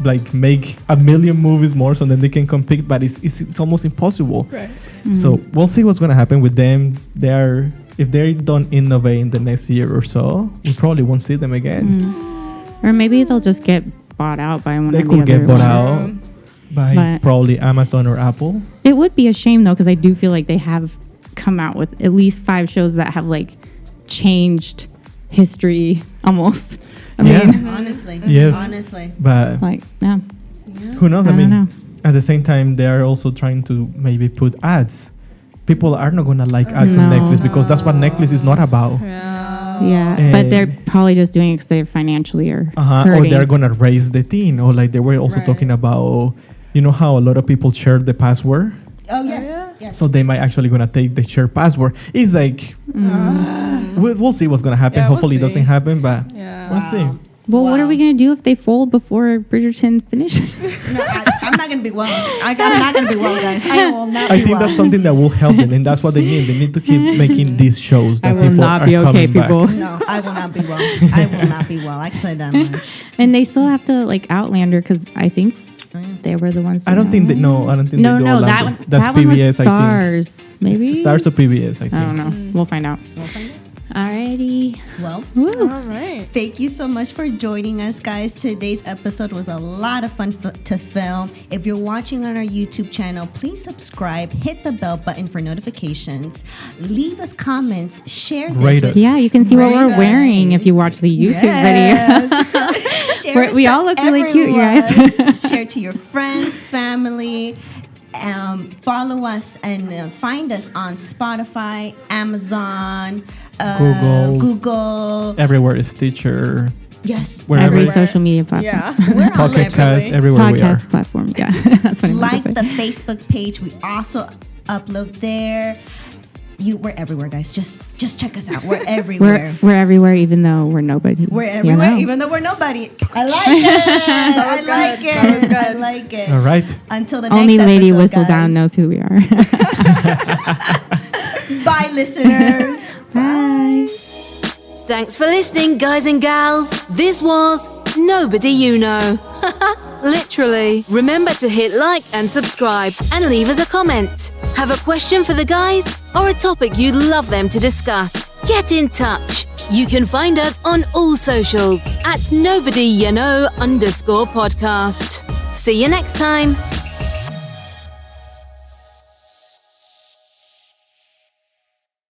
Speaker 3: like make a million movies more so then they can compete, but it's almost impossible.
Speaker 6: Right.
Speaker 3: So we'll see what's gonna happen with them. If they don't innovate in the next year or so, we probably won't see them again.
Speaker 4: Or maybe they'll just get bought out by one
Speaker 3: They
Speaker 4: of
Speaker 3: could
Speaker 4: the
Speaker 3: get
Speaker 4: other
Speaker 3: bought
Speaker 4: ones.
Speaker 3: out by
Speaker 4: But-
Speaker 3: probably Amazon or Apple.
Speaker 4: It would be a shame though, because I do feel like they have come out with at least 5 shows that have like changed history almost. I
Speaker 3: Yeah.
Speaker 4: mean,
Speaker 2: Honestly.
Speaker 3: Yes.
Speaker 2: Honestly.
Speaker 3: But
Speaker 4: like, yeah.
Speaker 3: who knows?
Speaker 4: I
Speaker 3: I
Speaker 4: don't
Speaker 3: mean,
Speaker 4: know.
Speaker 3: at the same time, they are also trying to maybe put ads. People are not gonna like ads on
Speaker 4: No.
Speaker 3: Netflix because that's what Netflix is not about.
Speaker 4: Yeah, but they're
Speaker 3: And-
Speaker 4: probably just doing it because they financially are
Speaker 3: Or
Speaker 4: hurting.
Speaker 3: they're gonna raise the thing, or like they were also
Speaker 6: Right.
Speaker 3: talking about, you know how a lot of people share the password,
Speaker 2: Oh yes. Yes.
Speaker 3: so they might actually gonna take the share password. It's like we'll see what's gonna happen.
Speaker 6: Yeah, we'll
Speaker 3: Hopefully it doesn't
Speaker 6: see.
Speaker 3: happen, but
Speaker 6: Yeah.
Speaker 3: we'll see.
Speaker 4: Well, what are
Speaker 2: Wow.
Speaker 4: we gonna do if they fold before Bridgerton finishes?
Speaker 2: No, I'm not gonna be well. I'm not gonna be well, guys. I will not be
Speaker 3: I think
Speaker 2: well.
Speaker 3: that's something that will help them, and that's what they need. They need to keep making these shows that
Speaker 4: I will
Speaker 3: people
Speaker 4: not
Speaker 3: are
Speaker 4: be okay,
Speaker 3: coming back.
Speaker 4: people.
Speaker 2: No, I will not be well. I will not be well. I can tell you that much.
Speaker 4: And they still have to like Outlander because I think they were the ones.
Speaker 3: I don't think that. No, I don't think.
Speaker 4: No,
Speaker 3: they do
Speaker 4: no, that
Speaker 3: Orlando.
Speaker 4: one.
Speaker 3: That's
Speaker 4: that one was
Speaker 3: PBS. I
Speaker 4: Stars.
Speaker 3: think.
Speaker 4: Maybe
Speaker 3: Stars or PBS. I think.
Speaker 4: I don't know. We'll find out. Alrighty.
Speaker 2: Well,
Speaker 4: Woo.
Speaker 6: All right.
Speaker 2: thank you so much for joining us, guys. Today's episode was a lot of fun to film. If you're watching on our YouTube channel, please subscribe, hit the bell button for notifications, leave us comments, share this
Speaker 3: Rate
Speaker 2: with
Speaker 3: us.
Speaker 4: Yeah, you can see what
Speaker 6: Rate
Speaker 4: we're
Speaker 6: us.
Speaker 4: wearing if you watch the YouTube video.
Speaker 2: Share us
Speaker 4: We
Speaker 2: to
Speaker 4: all look really cute, you
Speaker 2: everyone.
Speaker 4: guys.
Speaker 2: Share it to your friends, family. Follow us and find us on Spotify, Amazon, Google.
Speaker 3: Everywhere is Stitcher.
Speaker 2: Yes.
Speaker 3: Wherever.
Speaker 4: Every social media platform.
Speaker 6: Yeah.
Speaker 2: We're on
Speaker 3: Pocket Cast,
Speaker 2: everywhere.
Speaker 3: everywhere we are.
Speaker 4: Podcast platform. Yeah, that's what I meant
Speaker 2: Like
Speaker 4: to say.
Speaker 2: the Facebook page. We also upload there. We're everywhere, guys. Just check us out. We're everywhere.
Speaker 4: We're everywhere, even though we're nobody.
Speaker 2: We're
Speaker 4: you
Speaker 2: everywhere,
Speaker 4: know?
Speaker 2: even though we're nobody. I like it. I
Speaker 6: was
Speaker 2: like
Speaker 6: good. That was
Speaker 2: it. I
Speaker 6: good.
Speaker 2: like it.
Speaker 3: All right.
Speaker 2: Until the
Speaker 4: Only
Speaker 2: next
Speaker 4: Lady
Speaker 2: episode,
Speaker 4: Whistledown
Speaker 2: guys.
Speaker 4: knows who we are.
Speaker 2: Bye, listeners.
Speaker 4: Bye.
Speaker 1: Thanks for listening, guys and gals. This was Nobody You Know. Literally. Remember to hit like and subscribe and leave us a comment. Have a question for the guys or a topic you'd love them to discuss? Get in touch. You can find us on all socials at @NobodyYouKnow_podcast. See you next time.